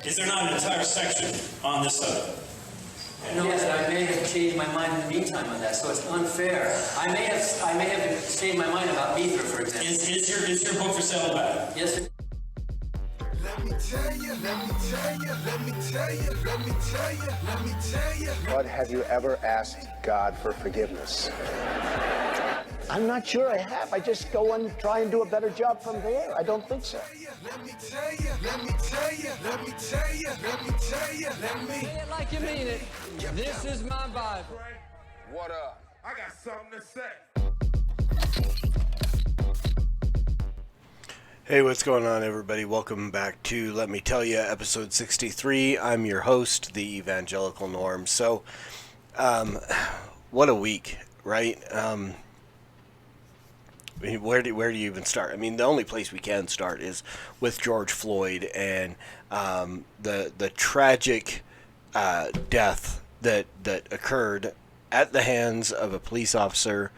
Is there not an entire section on this subject? No, yes, I may have changed my mind in the meantime on that, so it's unfair. I may have changed my mind about Mithra, for example. Is your book for sale back? Yes, sir. Let me tell you, let me tell you, let me tell you, let me tell you, let me tell you. But have you ever asked God for forgiveness? I'm not sure I have. I just go and try and do a better job from there. I don't think so. Let me tell you, let me tell you, let me tell you, let me tell you, let me. Say it like you mean it. This is my Bible. What up? I got something to say. Hey, what's going on, everybody? Welcome back to Let Me Tell You, episode 63. I'm your host, the Evangelical Norm. So, what a week, right? Where do you even start? I mean, the only place we can start is with George Floyd and the tragic death that occurred at the hands of a police officer,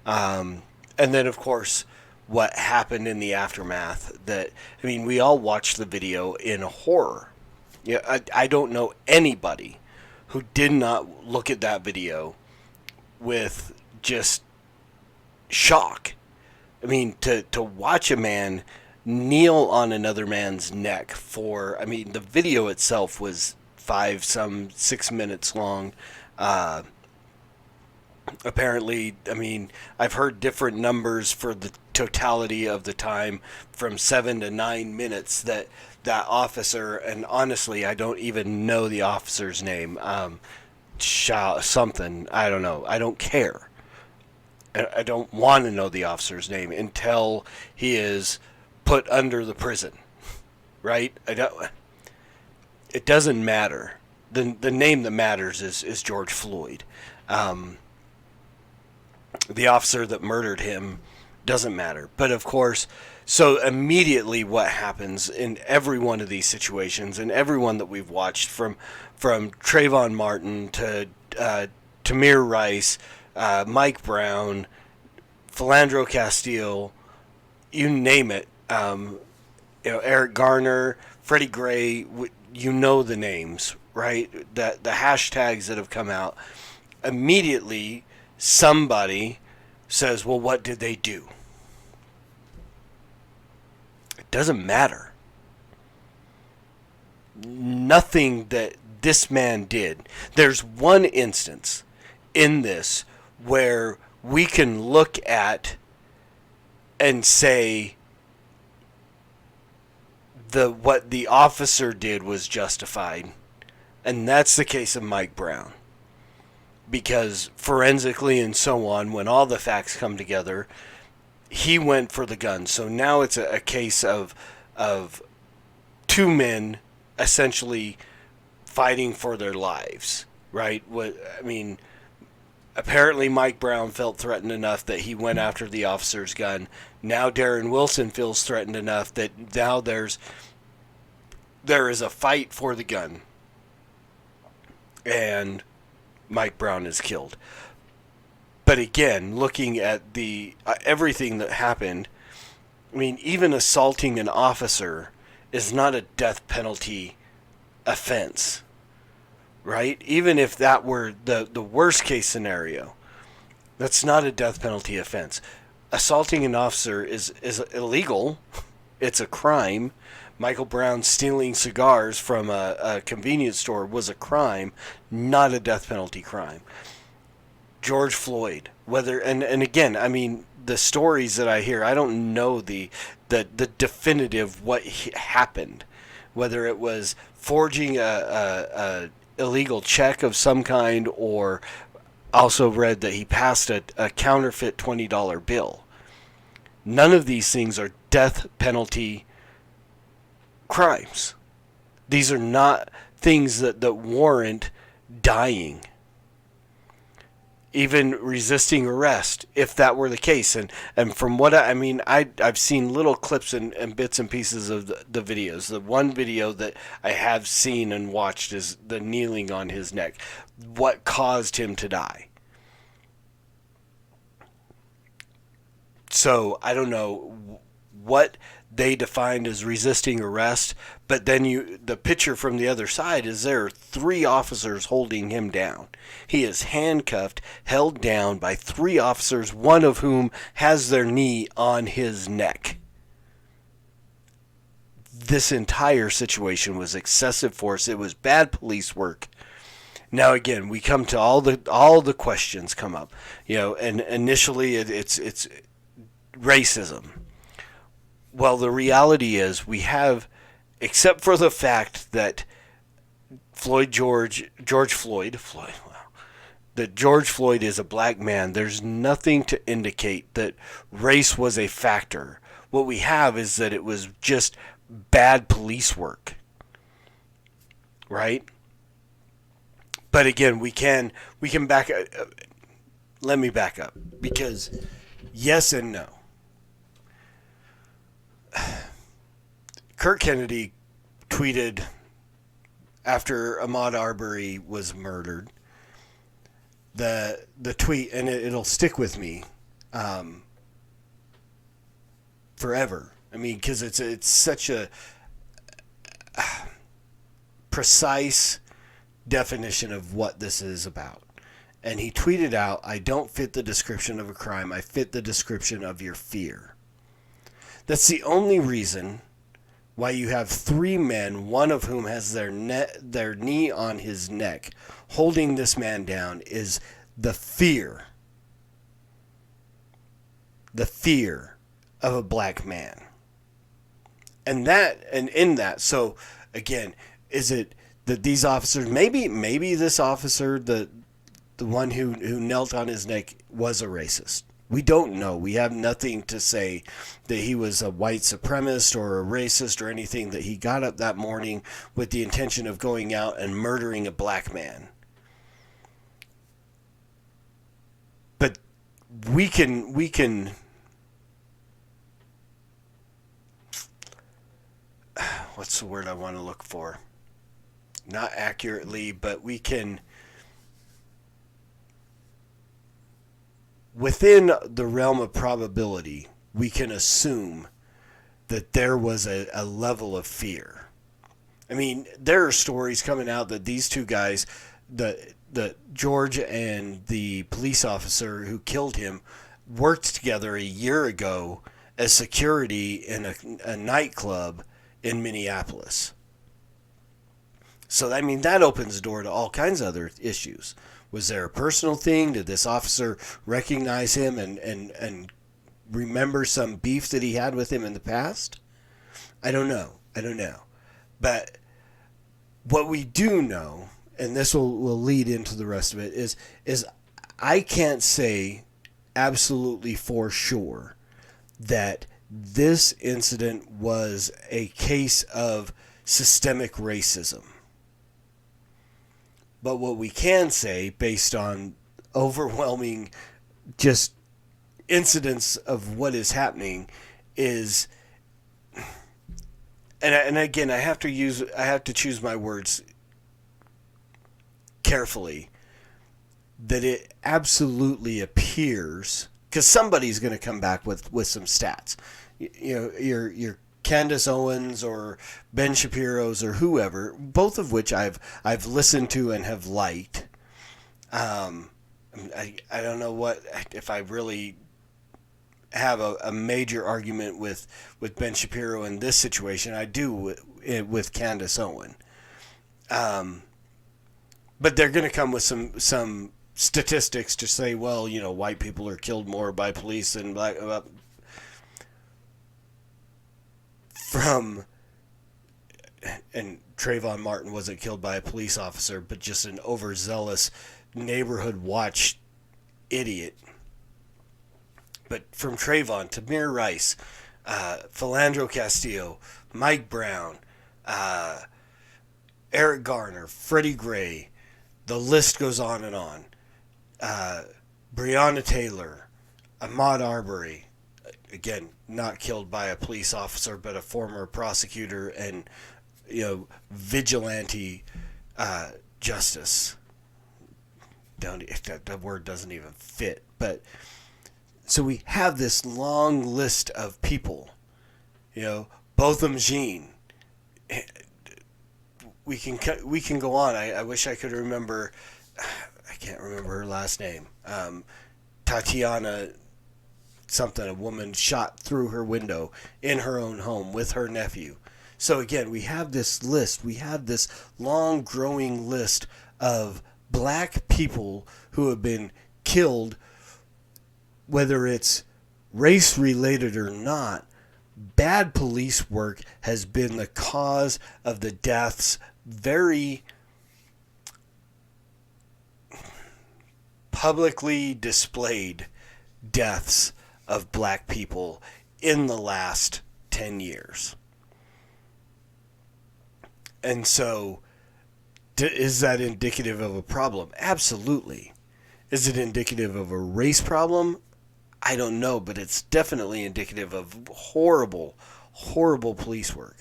and then, of course, what happened in the aftermath. We all watched the video in horror. Yeah, I don't know anybody who did not look at that video with just shock. I mean, to watch a man kneel on another man's neck the video itself was 6 minutes long. Apparently, I've heard different numbers for the totality of the time, from 7 to 9 minutes that officer, and honestly, I don't even know the officer's name, something, I don't know, I don't care. I don't want to know the officer's name until he is put under the prison, right? It doesn't matter. The name that matters is George Floyd. The officer that murdered him doesn't matter. But of course, so immediately what happens in every one of these situations, and every one that we've watched, from Trayvon Martin to Tamir Rice, Mike Brown, Philandro Castile, you name it, Eric Garner, Freddie Gray, you know the names, right? The hashtags that have come out. Immediately, somebody says, well, what did they do? It doesn't matter. Nothing that this man did. There's one instance in this where we can look at and say what the officer did was justified, and that's the case of Mike Brown. Because forensically and so on, when all the facts come together, he went for the gun. So now it's a case of two men essentially fighting for their lives, right? Apparently Mike Brown felt threatened enough that he went after the officer's gun. Now Darren Wilson feels threatened enough that now there is a fight for the gun, and Mike Brown is killed. But again, looking at the everything that happened, even assaulting an officer is not a death penalty offense, right? Even if that were the worst case scenario, that's not a death penalty offense. Assaulting an officer is illegal. It's a crime. Michael Brown stealing cigars from a convenience store was a crime, not a death penalty crime. George Floyd, and again, the stories that I hear, I don't know the definitive what happened, whether it was forging a illegal check of some kind, or also read that he passed a counterfeit $20 bill. None of these things are death penalty crimes. These are not things that warrant dying. Even resisting arrest, if that were the case. And from what I've seen little clips and bits and pieces of the videos. The one video that I have seen and watched is the kneeling on his neck. What caused him to die? So I don't know what they defined as resisting arrest, but then the picture from the other side is there are 3 officers holding him down. He is handcuffed, held down by 3 officers, one of whom has their knee on his neck. This entire situation was excessive force. It was bad police work. Now again, we come to all the questions come up, and initially it's racism. Well, the reality is we have, except for the fact that George Floyd, that George Floyd is a black man, there's nothing to indicate that race was a factor. What we have is that it was just bad police work, right? But again, we can back. Let me back up, because yes and no. Kurt Kennedy tweeted after Ahmaud Arbery was murdered. The tweet, and it'll stick with me forever. I mean, because it's such a precise definition of what this is about. And he tweeted out, "I don't fit the description of a crime. I fit the description of your fear." That's the only reason why you have 3 men, one of whom has their knee on his neck, holding this man down, is the fear. The fear of a black man. And in that, so again, is it that these officers, maybe this officer, the one who knelt on his neck, was a racist. We don't know. We have nothing to say that he was a white supremacist or a racist or anything, that he got up that morning with the intention of going out and murdering a black man. But we can what's the word I want to look for? Not accurately, but we can, within the realm of probability, we can assume that there was a level of fear. I mean, there are stories coming out that these 2 guys, the George and the police officer who killed him, worked together a year ago as security in a nightclub in Minneapolis. So, I mean, that opens the door to all kinds of other issues. Was there a personal thing? Did this officer recognize him and remember some beef that he had with him in the past? I don't know. But what we do know, and this will lead into the rest of it, is I can't say absolutely for sure that this incident was a case of systemic racism. But what we can say, based on overwhelming just incidents of what is happening, is, and again, I have to choose my words carefully, that it absolutely appears, because somebody's going to come back with some stats. Your Candace Owens or Ben Shapiro's or whoever, both of which I've listened to and have liked. I don't know if I really have a major argument with Ben Shapiro in this situation. I do with Candace Owen. But they're going to come with some statistics to say, well, white people are killed more by police than black. And Trayvon Martin wasn't killed by a police officer, but just an overzealous neighborhood watch idiot. But from Trayvon to Tamir Rice, Philandro Castillo, Mike Brown, Eric Garner, Freddie Gray, the list goes on and on. Breonna Taylor, Ahmaud Arbery, again, not killed by a police officer, but a former prosecutor and, vigilante justice. That word doesn't even fit. But so we have this long list of people Botham Jean. We can go on. I wish I could remember. I can't remember her last name. Tatiana something. A woman shot through her window in her own home with her nephew. So again, we have this list. We have this long growing list of black people who have been killed, whether it's race related or not. Bad police work has been the cause of the deaths, very publicly displayed deaths of black people in the last 10 years. And so, is that indicative of a problem? Absolutely. Is it indicative of a race problem? I don't know, but it's definitely indicative of horrible, horrible police work.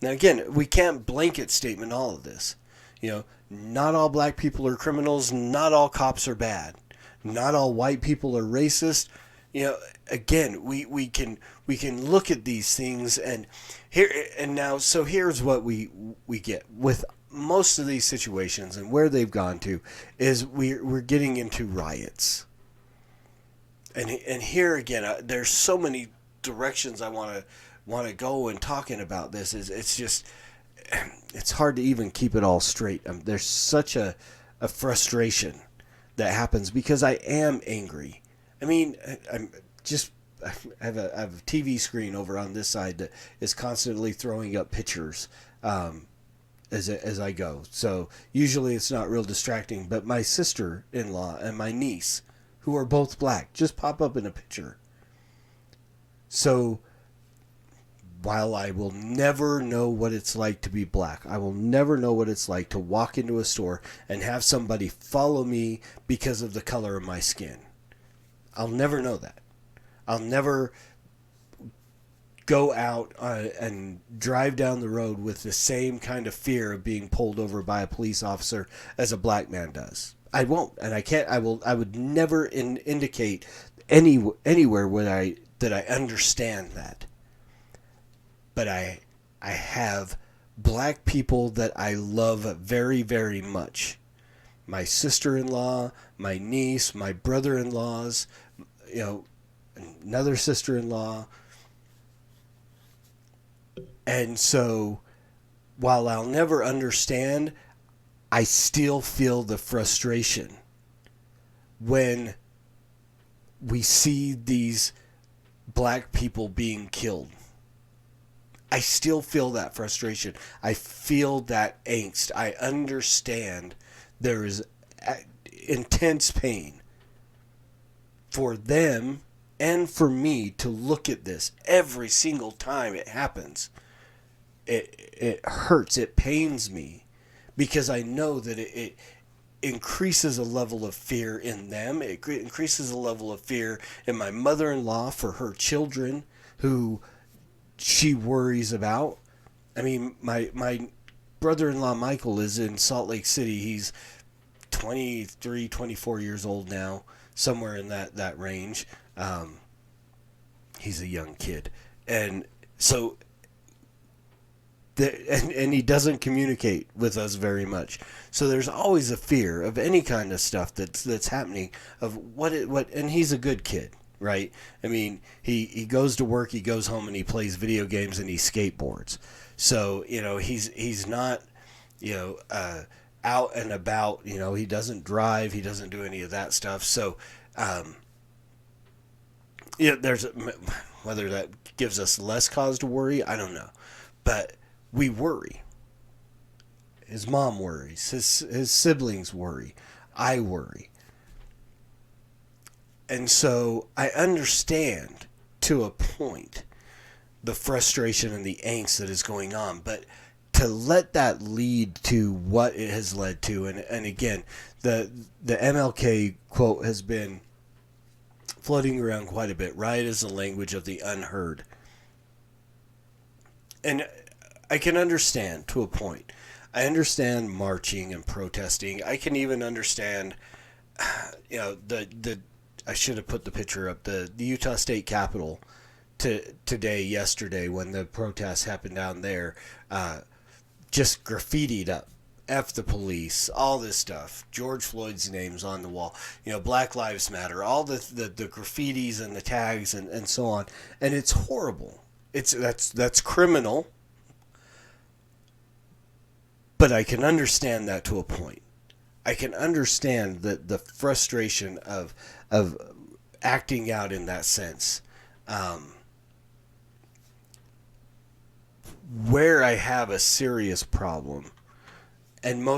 Now again, we can't blanket statement all of this. Not all black people are criminals, not all cops are bad. Not all white people are racist. Again, we can look at these things and here's what we get with most of these situations and where they've gone to is we're getting into riots. And here again, there's so many directions I want to go in talking about this. It's hard to even keep it all straight. There's such a frustration that happens because I am angry. I mean, I have a TV screen over on this side that is constantly throwing up pictures as I go. So usually it's not real distracting. But my sister-in-law and my niece, who are both black, just pop up in a picture. So while I will never know what it's like to be black, I will never know what it's like to walk into a store and have somebody follow me because of the color of my skin. I'll never know that. I'll never go out and drive down the road with the same kind of fear of being pulled over by a police officer as a black man does. I won't, and I can't. I would never indicate anywhere that I understand that. But I have black people that I love very, very much. My sister-in-law, my niece, my brother-in-laws, another sister-in-law. And so, while I'll never understand, I still feel the frustration when we see these black people being killed. I still feel that frustration. I feel that angst. I understand there is intense pain for them and for me to look at this every single time it happens. It hurts. It pains me because I know that it increases a level of fear in them. It increases a level of fear in my mother-in-law for her children who she worries about. I mean, my brother-in-law Michael is in Salt Lake City. He's 23, 24 years old now, somewhere in that range. He's a young kid. And so, and he doesn't communicate with us very much. So there's always a fear of any kind of stuff that's happening of what, and he's a good kid. Right? I mean, he goes to work, he goes home, and he plays video games and he skateboards. So, he's not, out and about. He doesn't drive, he doesn't do any of that stuff. So, there's whether that gives us less cause to worry, I don't know. But we worry. His mom worries. His siblings worry. I worry. And so I understand to a point the frustration and the angst that is going on, but to let that lead to what it has led to, and again, the MLK quote has been floating around quite a bit. Riot is the language of the unheard. And I can understand to a point. I understand marching and protesting. I can even understand, I should have put the picture up. The Utah State Capitol yesterday, when the protests happened down there, just graffitied up. F the police, all this stuff. George Floyd's name's on the wall. Black Lives Matter, all the graffitis and the tags and so on. And it's horrible. That's criminal. But I can understand that to a point. I can understand the frustration of acting out in that sense. Where I have a serious problem, and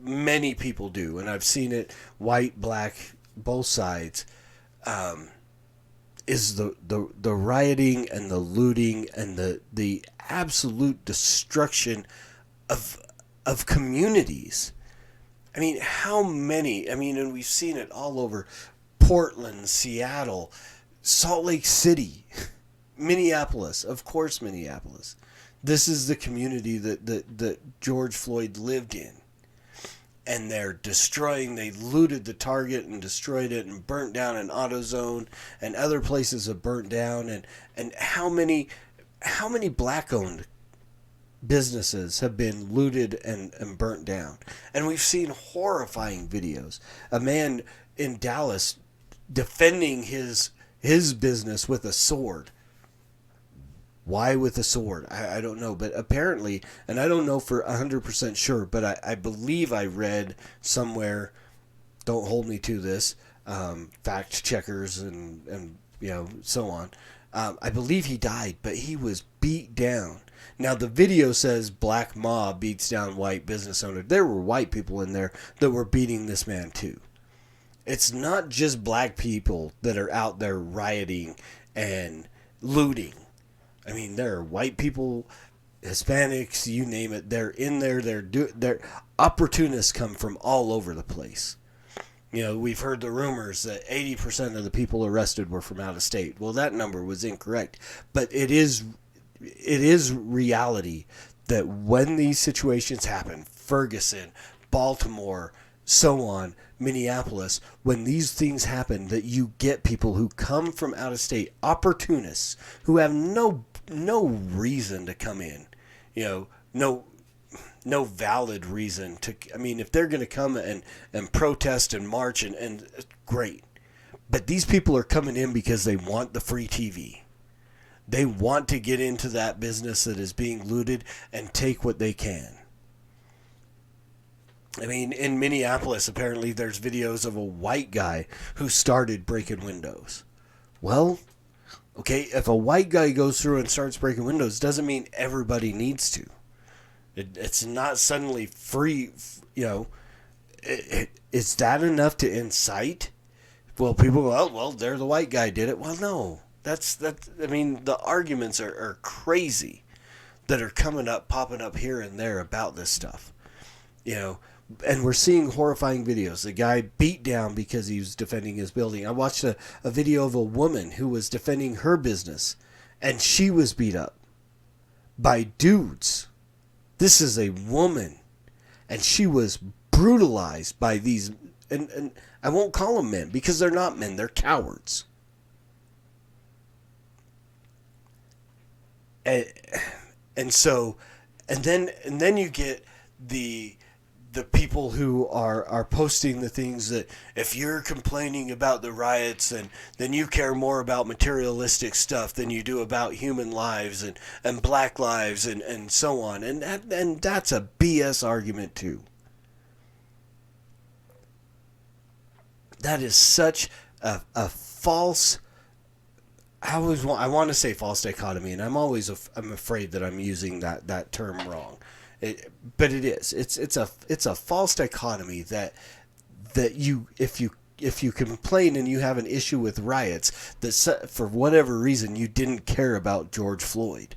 many people do, and I've seen it, white, black, both sides, is the rioting and the looting and the absolute destruction of communities. I mean, how many? And we've seen it all over Portland, Seattle, Salt Lake City, Minneapolis. Of course, Minneapolis. This is the community that George Floyd lived in. And they're destroying, they looted the Target and destroyed it and burnt down an AutoZone, and other places have burnt down. And how many black-owned businesses have been looted and burnt down? And we've seen horrifying videos. A man in Dallas defending his business with a sword. Why with a sword? I don't know, but apparently, and I don't know for 100% sure, but I believe I read somewhere, don't hold me to this, fact checkers and so on. I believe he died, but he was beat down. Now the video says black mob beats down white business owner. There were white people in there that were beating this man too. It's not just black people that are out there rioting and looting. I mean, there are white people, Hispanics, you name it. They're in there. They're opportunists come from all over the place. We've heard the rumors that 80% of the people arrested were from out of state. Well, that number was incorrect, but it is reality that when these situations happen, Ferguson, Baltimore, so on, Minneapolis, when these things happen, that you get people who come from out of state, opportunists, who have no reason to come in, no valid reason to. If they're going to come and protest and march and great, but these people are coming in because they want the free TV. They want to get into that business that is being looted and take what they can. In Minneapolis, apparently there's videos of a white guy who started breaking windows. Well, okay, if a white guy goes through and starts breaking windows, doesn't mean everybody needs to. It's not suddenly free, is that enough to incite? Well, people go, oh, well, there the white guy did it. Well, no. The arguments are crazy that are popping up here and there about this stuff. And we're seeing horrifying videos. The guy beat down because he was defending his building. I watched a video of a woman who was defending her business, and she was beat up by dudes. This is a woman, and she was brutalized by these, and I won't call them men because they're not men. They're cowards. And then you get the people who are posting the things that if you're complaining about the riots, then you care more about materialistic stuff than you do about human lives and black lives and so on. And that's a BS argument too. That is such a false. I want to say false dichotomy, and I'm afraid that I'm using that term wrong. But it is. It's a false dichotomy that you if you complain and you have an issue with riots, that for whatever reason you didn't care about George Floyd.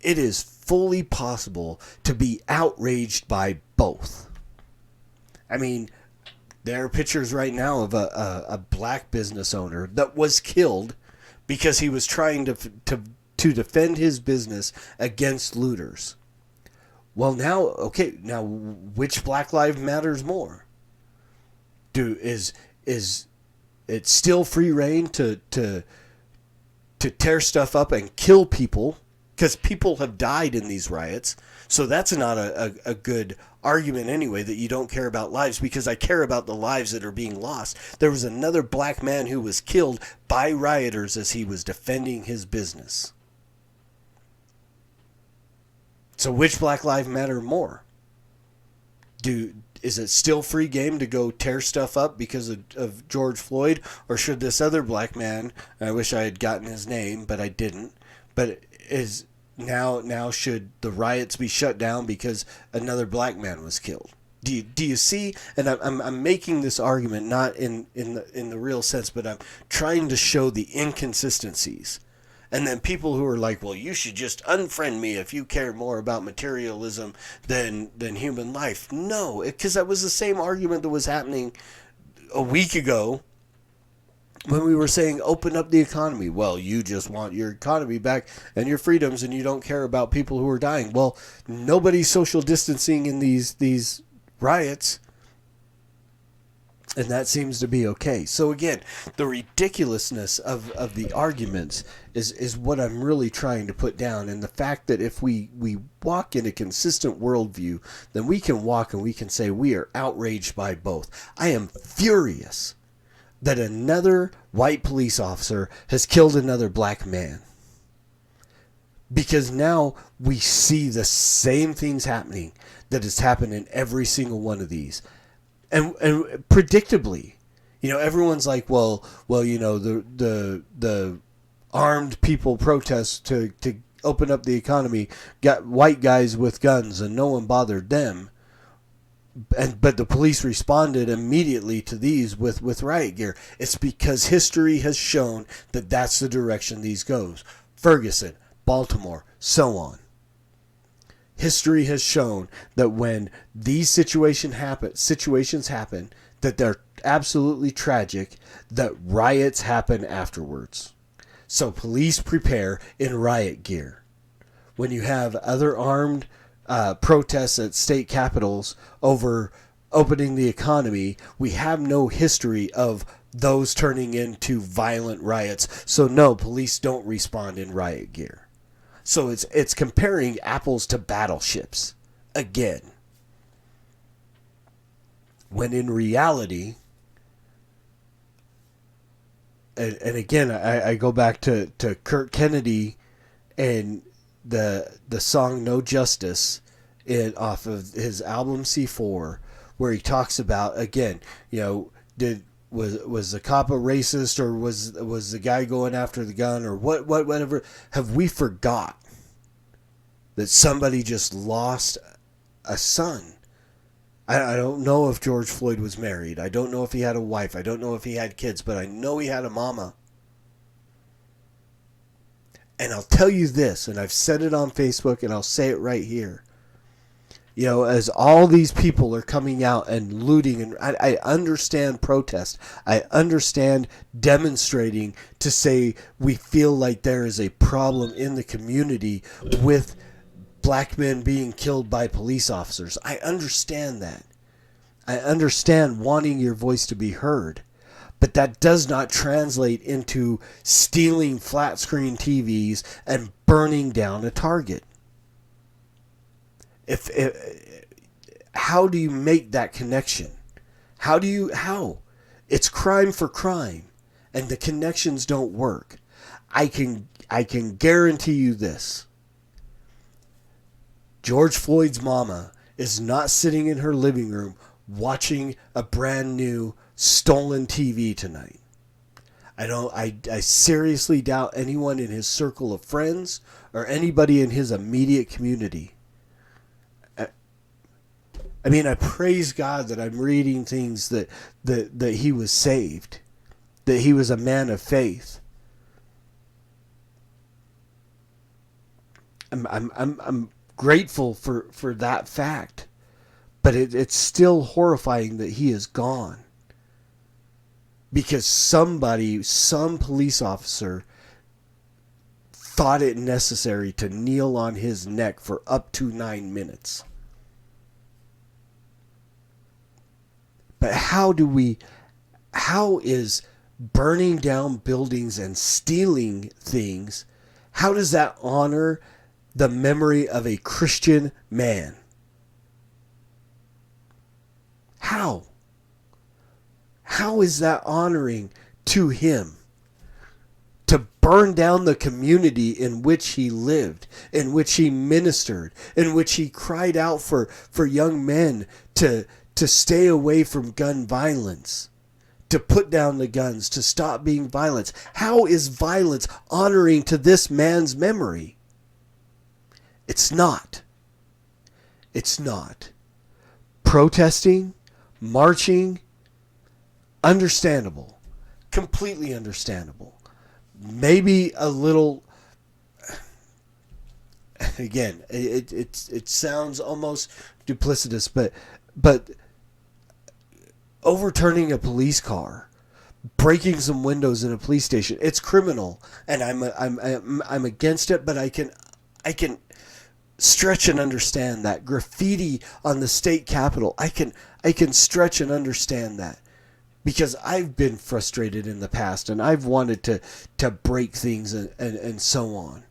It is fully possible to be outraged by both. There are pictures right now of a black business owner that was killed because he was trying to defend his business against looters. Well, now which Black Lives Matters more? Is it still free reign to to tear stuff up and kill people, because people have died in these riots. So that's not a good argument anyway, that you don't care about lives, because I care about the lives that are being lost. There was another black man who was killed by rioters as he was defending his business. So which Black Lives Matter more? Is it still free game to go tear stuff up because of George Floyd? Or should this other black man, I wish I had gotten his name, but I didn't, but is now should the riots be shut down because another black man was killed? Do you see? And I'm making this argument not in the real sense, but I'm trying to show the inconsistencies. And then people who are like, well, you should just unfriend me if you care more about materialism than human life. No, because that was the same argument that was happening a week ago when we were saying open up the economy. Well, you just want your economy back and your freedoms, and you don't care about people who are dying. Well, nobody's social distancing in these riots. And that seems to be okay. So again, the ridiculousness of the arguments is what I'm really trying to put down. And the fact that if we walk in a consistent worldview, then we can walk and we can say we are outraged by both. I am furious that another white police officer has killed another black man. Because now we see the same things happening that has happened in every single one of these. And predictably, everyone's like, well, the armed people protests to open up the economy got white guys with guns and no one bothered them. But the police responded immediately to these with riot gear. It's because history has shown that that's the direction these goes. Ferguson, Baltimore, so on. History has shown that when these situations happen, that they're absolutely tragic, that riots happen afterwards. So police prepare in riot gear. When you have other armed protests at state capitals over opening the economy, we have no history of those turning into violent riots. So no, police don't respond in riot gear. So it's comparing apples to battleships again. When in reality, and again, I go back to Kurt Kennedy and the song No Justice off of his album C4, where he talks about, again, was the cop a racist, or was the guy going after the gun, or whatever? Have we forgot that somebody just lost a son? I don't know if George Floyd was married. I don't know if he had a wife. I don't know if he had kids, but I know he had a mama. And I'll tell you this, and I've said it on Facebook, and I'll say it right here. As all these people are coming out and looting, and I understand protest. I understand demonstrating to say we feel like there is a problem in the community with black men being killed by police officers. I understand that. I understand wanting your voice to be heard. But that does not translate into stealing flat screen TVs and burning down a Target. How do you make that connection? How? It's crime for crime, and the connections don't work. I can guarantee you this. George Floyd's mama is not sitting in her living room watching a brand new stolen TV tonight. I seriously doubt anyone in his circle of friends or anybody in his immediate community. I mean, I praise God that I'm reading things that he was saved, that he was a man of faith. I'm grateful for that fact, but it's still horrifying that he is gone. Because some police officer thought it necessary to kneel on his neck for up to 9 minutes. But how is burning down buildings and stealing things, how does that honor the memory of a Christian man? How? How is that honoring to him? To burn down the community in which he lived, in which he ministered, in which he cried out for young men to stay away from gun violence, to put down the guns, to stop being violent. How is violence honoring to this man's memory? It's not. It's not. Protesting, marching, understandable. Completely understandable. Maybe a little, again, it sounds almost duplicitous, but overturning a police car, breaking some windows in a police station, it's criminal, and I'm against it, but I can stretch and understand that. Graffiti on the state capitol, I can stretch and understand that. Because I've been frustrated in the past and I've wanted to break things and so on.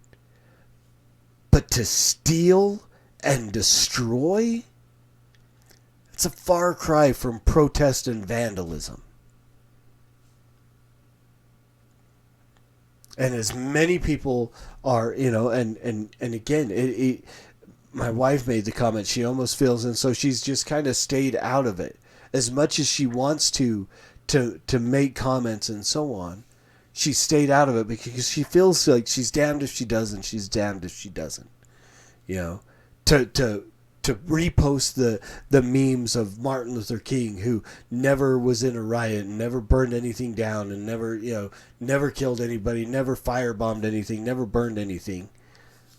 But to steal and destroy, it's a far cry from protest and vandalism. And as many people are, and again, my wife made the comment, she almost feels, and so she's just kind of stayed out of it. As much as she wants to make comments and so on, she stayed out of it because she feels like she's damned if she does and she's damned if she doesn't. To repost the memes of Martin Luther King, who never was in a riot and never burned anything down and never killed anybody, never firebombed anything, never burned anything,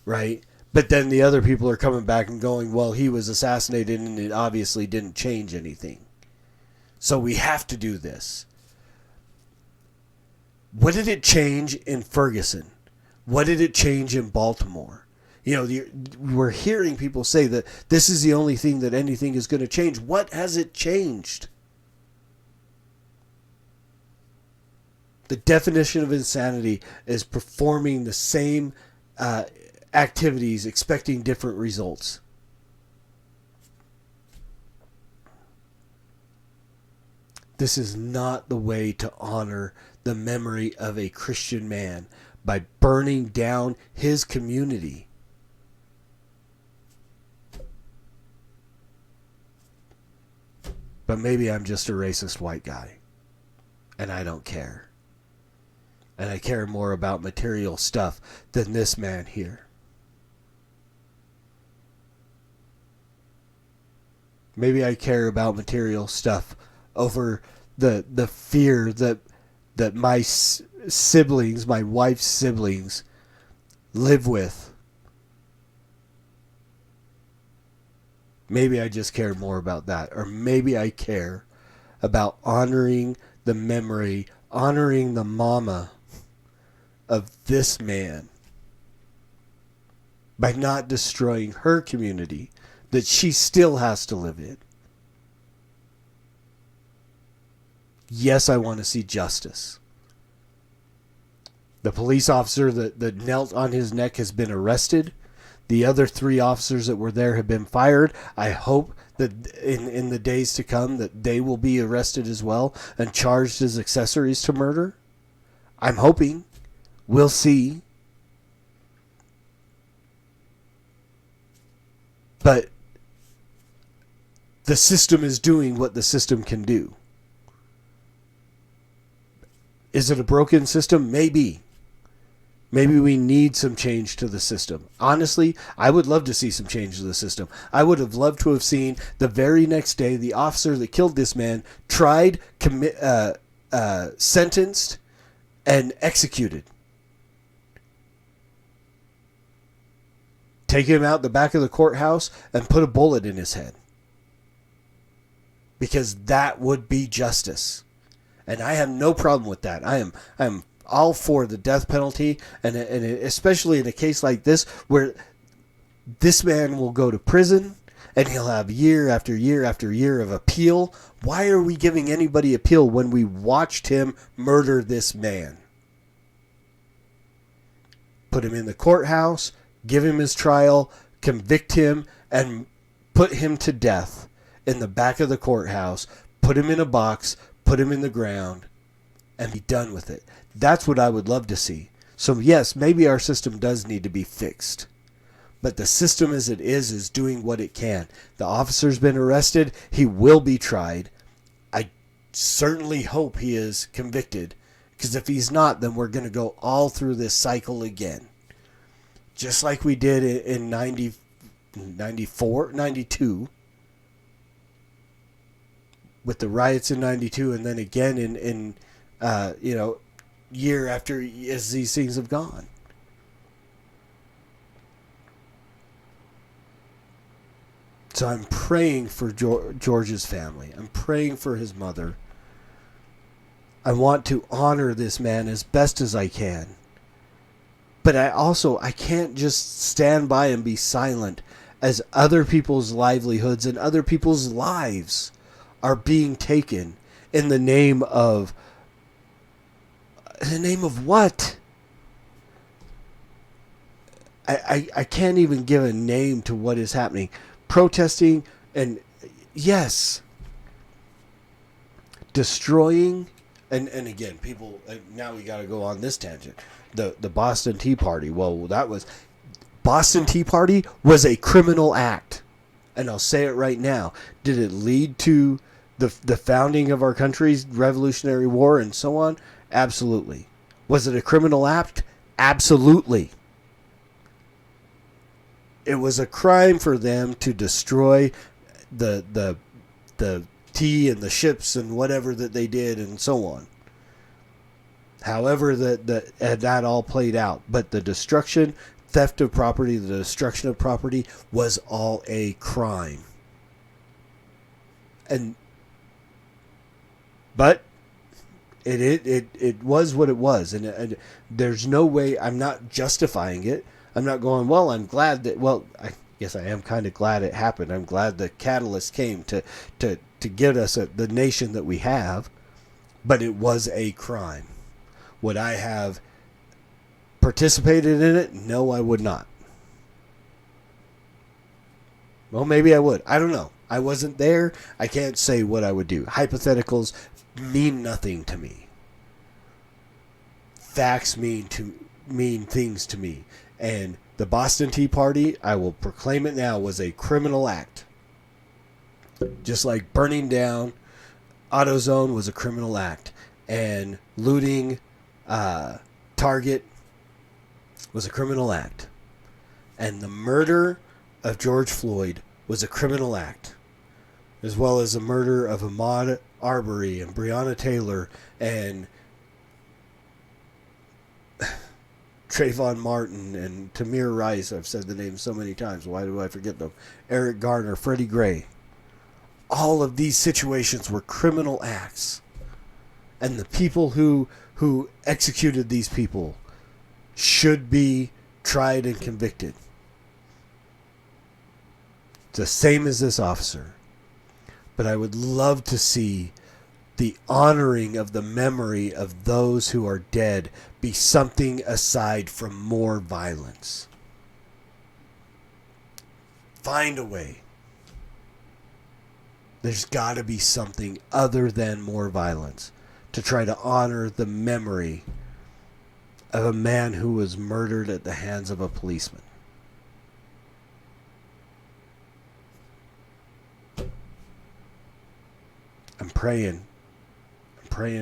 right? But then the other people are coming back and going, well, he was assassinated and it obviously didn't change anything. So we have to do this. What did it change in Ferguson? What did it change in Baltimore? We're hearing people say that this is the only thing that anything is going to change. What has it changed? The definition of insanity is performing the same activities, expecting different results. This is not the way to honor the memory of a Christian man, by burning down his community. But maybe I'm just a racist white guy, and I don't care. And I care more about material stuff than this man here. Maybe I care about material stuff over the fear that my siblings, my wife's siblings, live with. Maybe I just care more about that. Or maybe I care about honoring the memory, honoring the mama of this man by not destroying her community that she still has to live in. Yes, I want to see justice. The police officer that knelt on his neck has been arrested. The other 3 officers that were there have been fired. I hope that in the days to come that they will be arrested as well and charged as accessories to murder. I'm hoping. We'll see. But the system is doing what the system can do. Is it a broken system? Maybe. Maybe we need some change to the system. Honestly, I would love to see some change to the system. I would have loved to have seen the very next day the officer that killed this man tried, sentenced, and executed. Take him out the back of the courthouse and put a bullet in his head. Because that would be justice. And I have no problem with that. I am all for the death penalty, and especially in a case like this where this man will go to prison and he'll have year after year after year of appeal. Why are we giving anybody appeal when we watched him murder this man? Put him in the courthouse, give him his trial, convict him, and put him to death in the back of the courthouse, put him in a box, put him in the ground, and be done with it. That's what I would love to see. So yes, maybe our system does need to be fixed. But the system as it is doing what it can. The officer's been arrested. He will be tried. I certainly hope he is convicted. Because if he's not, then we're going to go all through this cycle again. Just like we did in 94, 92. With the riots in 92. And then again in year after as these things have gone. So I'm praying for George's family. I'm praying for his mother. I want to honor this man as best as I can. But I can't just stand by and be silent as other people's livelihoods and other people's lives are being taken in the name of what? I can't even give a name to what is happening. Protesting and yes, destroying and again, people, now we got to go on this tangent. The Boston Tea Party. Well, Boston Tea Party was a criminal act. And I'll say it right now. Did it lead to the founding of our country's Revolutionary War and so on? Absolutely. Was it a criminal act? Absolutely. It was a crime for them to destroy the tea and the ships and whatever that they did and so on. However, that all played out. But the destruction, theft of property, the destruction of property was all a crime. But it was what it was. And there's no way, I'm not justifying it. I'm not going, well, I'm glad that, I guess I am kind of glad it happened. I'm glad the catalyst came to get us the nation that we have. But it was a crime. Would I have participated in it? No, I would not. Well, maybe I would. I don't know. I wasn't there. I can't say what I would do. Hypotheticals mean nothing to me. Facts mean things to me. And the Boston Tea Party, I will proclaim it now, was a criminal act. Just like burning down AutoZone was a criminal act. And looting Target was a criminal act. And the murder of George Floyd was a criminal act. As well as the murder of Ahmaud Arbery and Breonna Taylor and Trayvon Martin and Tamir Rice. I've said the name so many times. Why do I forget them? Eric Garner, Freddie Gray. All of these situations were criminal acts. And the people who executed these people should be tried and convicted. It's the same as this officer. But I would love to see the honoring of the memory of those who are dead be something aside from more violence. Find a way. There's got to be something other than more violence to try to honor the memory of a man who was murdered at the hands of a policeman. I'm praying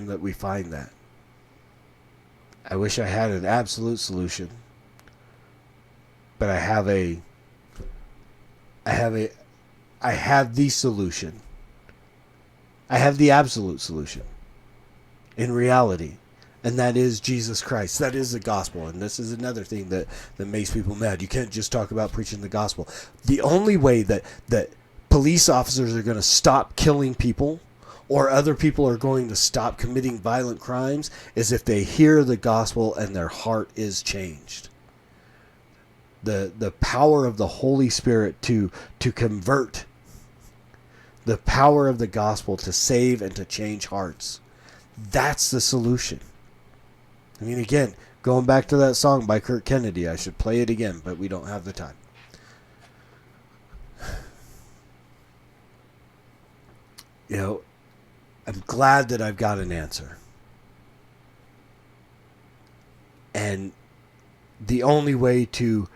that we find that. I wish I had an absolute solution, but I have the solution. I have the absolute solution in reality, and that is Jesus Christ. That is the gospel, and this is another thing that makes people mad. You can't just talk about preaching the gospel. The only way that police officers are going to stop killing people or other people are going to stop committing violent crimes is if they hear the gospel and their heart is changed. the power of the Holy Spirit to convert, the power of the gospel to save and to change hearts. That's the solution. I mean, again, going back to that song by Kirk Kennedy, I should play it again, but we don't have the time. You know, I'm glad that I've got an answer. And the only way to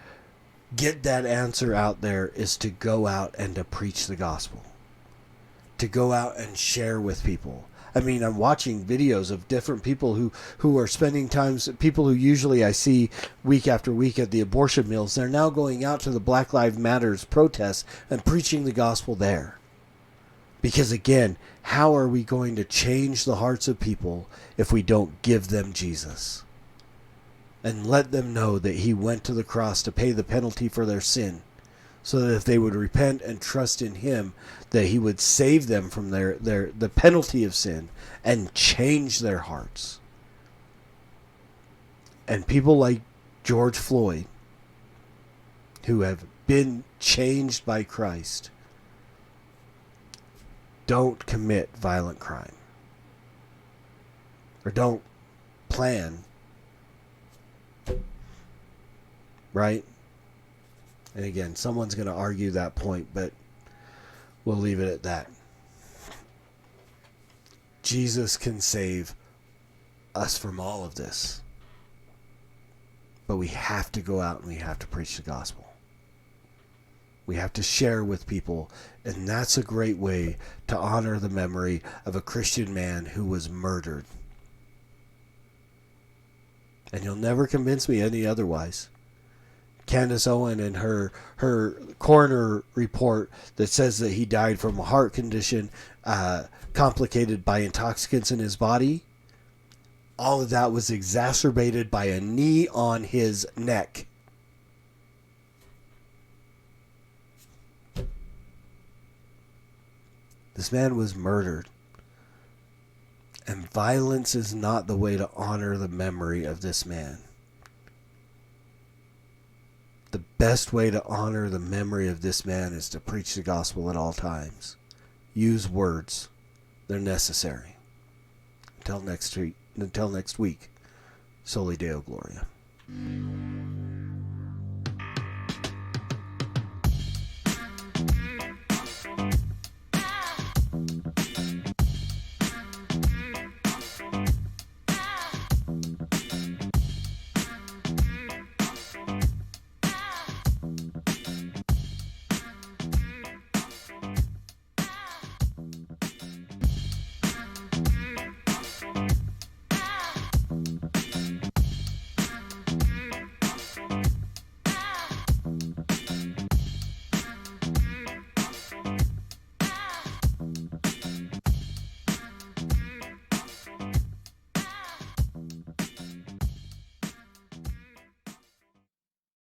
get that answer out there is to go out and to preach the gospel. To go out and share with people. I mean, I'm watching videos of different people who are spending times, people who usually I see week after week at the abortion mills, they're now going out to the Black Lives Matters protests and preaching the gospel there. Because again, how are we going to change the hearts of people if we don't give them Jesus? And let them know that he went to the cross to pay the penalty for their sin, so that if they would repent and trust in him, that he would save them from the penalty of sin and change their hearts. And people like George Floyd, who have been changed by Christ, don't commit violent crime. Or don't plan. Right? And again, someone's going to argue that point, but we'll leave it at that. Jesus can save us from all of this. But we have to go out and we have to preach the gospel. We have to share with people, and that's a great way to honor the memory of a Christian man who was murdered. And you'll never convince me any otherwise. Candace Owen and her coroner report that says that he died from a heart condition complicated by intoxicants in his body, all of that was exacerbated by a knee on his neck. This man was murdered. And violence is not the way to honor the memory of this man. The best way to honor the memory of this man is to preach the gospel at all times. Use words. They're necessary. Until next week. Soli Deo Gloria.